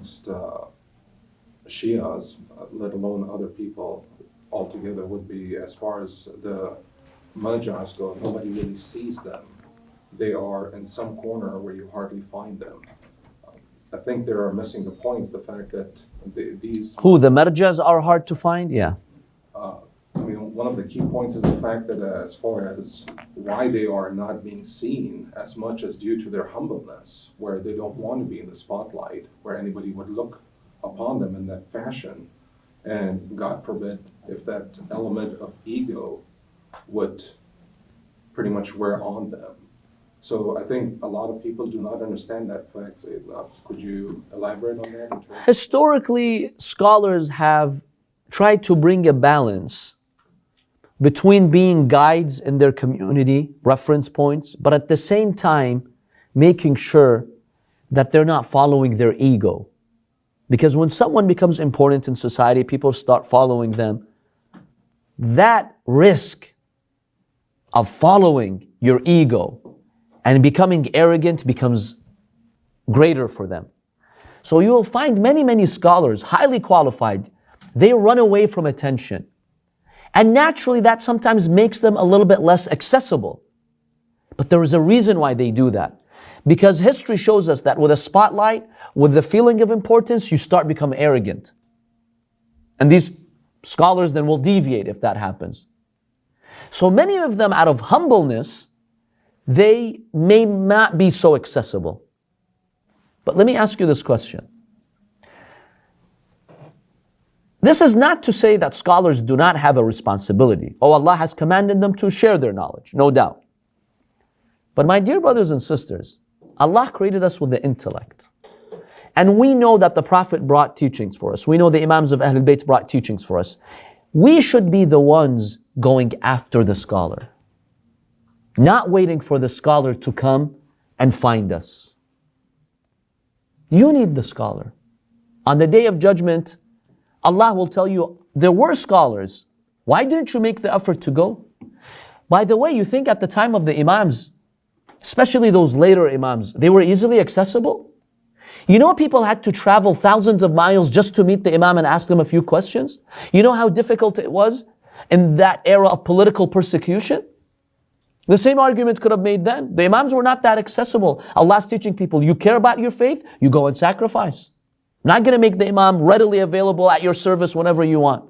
amongst Shias, let alone other people altogether, would be as far as the Marjas go, nobody really sees them. They are in some corner where you hardly find them. I think they are missing the point, the fact that these... Who, the Marjas are hard to find? Yeah. I mean, one of the key points is the fact that as far as why they are not being seen as much as due to their humbleness, where they don't want to be in the spotlight, where anybody would look upon them in that fashion. And God forbid if that element of ego would pretty much wear on them. So I think a lot of people do not understand that fact. Could you elaborate on that? Historically, scholars have tried to bring a balance between being guides in their community, reference points, but at the same time, making sure that they're not following their ego. Because when someone becomes important in society, people start following them. That risk of following your ego and becoming arrogant becomes greater for them. So you will find many scholars, highly qualified, they run away from attention. And naturally that sometimes makes them a little bit less accessible. But there is a reason why they do that. Because history shows us that with a spotlight, with the feeling of importance, you start becoming arrogant. And these scholars then will deviate if that happens. So many of them, out of humbleness, they may not be so accessible. But let me ask you this question. This is not to say that scholars do not have a responsibility. Oh, Allah has commanded them to share their knowledge, no doubt. But my dear brothers and sisters, Allah created us with the intellect. And we know that the Prophet brought teachings for us. We know the Imams of Ahlul Bayt brought teachings for us. We should be the ones going after the scholar, not waiting for the scholar to come and find us. You need the scholar. On the Day of Judgment, Allah will tell you, there were scholars. Why didn't you make the effort to go? By the way, you think at the time of the Imams, especially those later Imams, they were easily accessible? You know people had to travel thousands of miles just to meet the Imam and ask them a few questions? You know how difficult it was in that era of political persecution? The same argument could have made then. The Imams were not that accessible. Allah's teaching people, you care about your faith, you go and sacrifice. Not going to make the Imam readily available at your service whenever you want.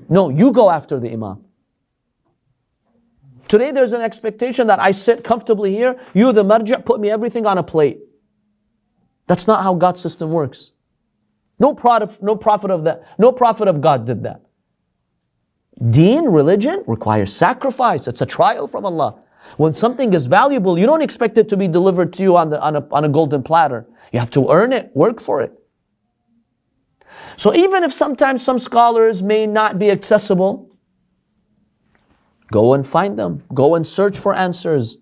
No, you go after the Imam. Today there's an expectation that I sit comfortably here, you the Marje, put me everything on a plate. That's not how God's system works. No prophet of God did that. Deen, religion, requires sacrifice. It's a trial from Allah. When something is valuable, you don't expect it to be delivered to you on a golden platter. You have to earn it, work for it. So even if sometimes some scholars may not be accessible, go and find them. Go and search for answers.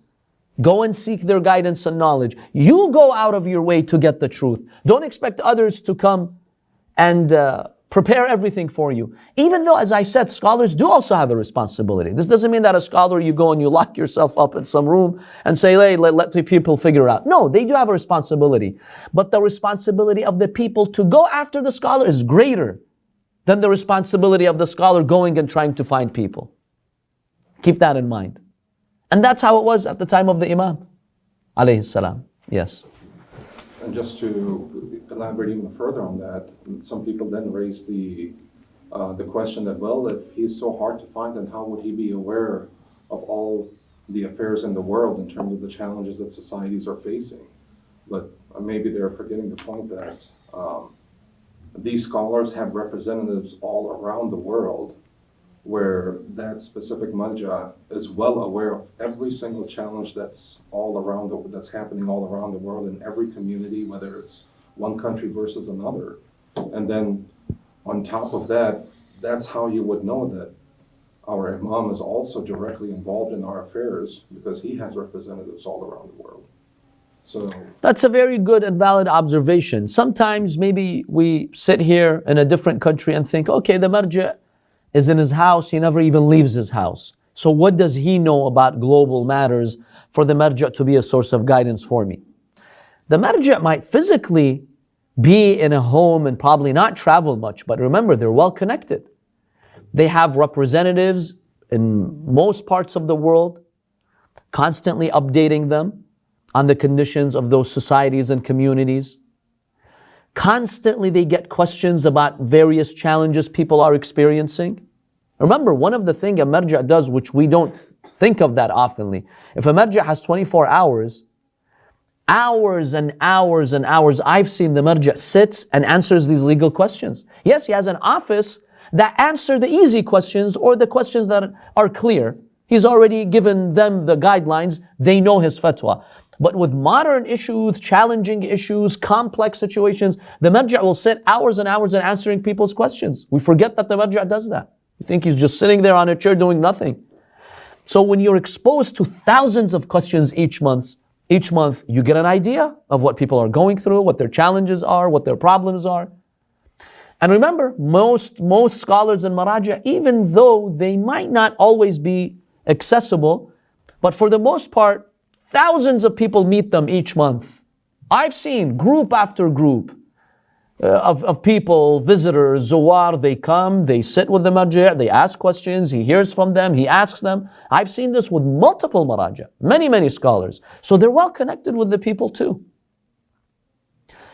Go and seek their guidance and knowledge. You go out of your way to get the truth. Don't expect others to come and prepare everything for you. Even though, as I said, scholars do also have a responsibility. This doesn't mean that a scholar, you go and you lock yourself up in some room and say, hey, let the people figure it out. No, they do have a responsibility. But the responsibility of the people to go after the scholar is greater than the responsibility of the scholar going and trying to find people. Keep that in mind. And that's how it was at the time of the Imam, alayhi salam. Yes. And just to elaborate even further on that, some people then raise the question that, well, if he's so hard to find, then how would he be aware of all the affairs in the world in terms of the challenges that societies are facing? But maybe they're forgetting the point that these scholars have representatives all around the world, where that specific Marja is well aware of every single challenge that's that's happening all around the world in every community, whether it's one country versus another. And then on top of that, that's how you would know that our Imam is also directly involved in our affairs, because he has representatives all around the world. So that's a very good and valid observation. Sometimes maybe we sit here in a different country and think, okay, the Marja is in his house, he never even leaves his house. So what does he know about global matters for the Marja to be a source of guidance for me? The Marja might physically be in a home and probably not travel much, but remember, they're well connected. They have representatives in most parts of the world, constantly updating them on the conditions of those societies and communities. Constantly they get questions about various challenges people are experiencing. Remember, one of the things a marja does, which we don't think of that oftenly, if a marja has 24 hours, hours and hours and hours, I've seen the marja sits and answers these legal questions. Yes, he has an office that answer the easy questions or the questions that are clear. He's already given them the guidelines. They know his fatwa. But with modern issues, challenging issues, complex situations, the marja will sit hours and hours in answering people's questions. We forget that the marja does that. You think he's just sitting there on a chair doing nothing. So when you're exposed to thousands of questions each month, you get an idea of what people are going through, what their challenges are, what their problems are. And remember, most scholars in Maraje, even though they might not always be accessible, but for the most part, thousands of people meet them each month. I've seen group after group of people, visitors, zuwar, they come, they sit with the marji', they ask questions, he hears from them, he asks them. I've seen this with multiple maraji', many scholars. So they're well connected with the people too.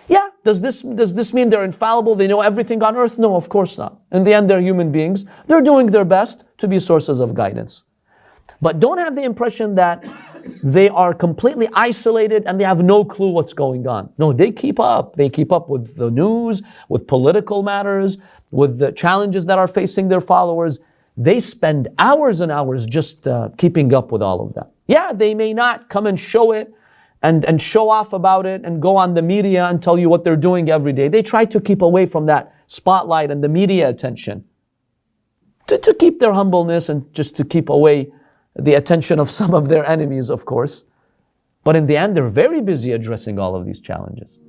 Yeah, does this mean they're infallible, they know everything on earth? No, of course not. In the end, they're human beings. They're doing their best to be sources of guidance. But don't have the impression that they are completely isolated and they have no clue what's going on. No, they keep up. They keep up with the news, with political matters, with the challenges that are facing their followers. They spend hours and hours just keeping up with all of that. Yeah, they may not come and show it and show off about it and go on the media and tell you what they're doing every day. They try to keep away from that spotlight and the media attention to keep their humbleness and just to keep away the attention of some of their enemies, of course. But in the end, they're very busy addressing all of these challenges.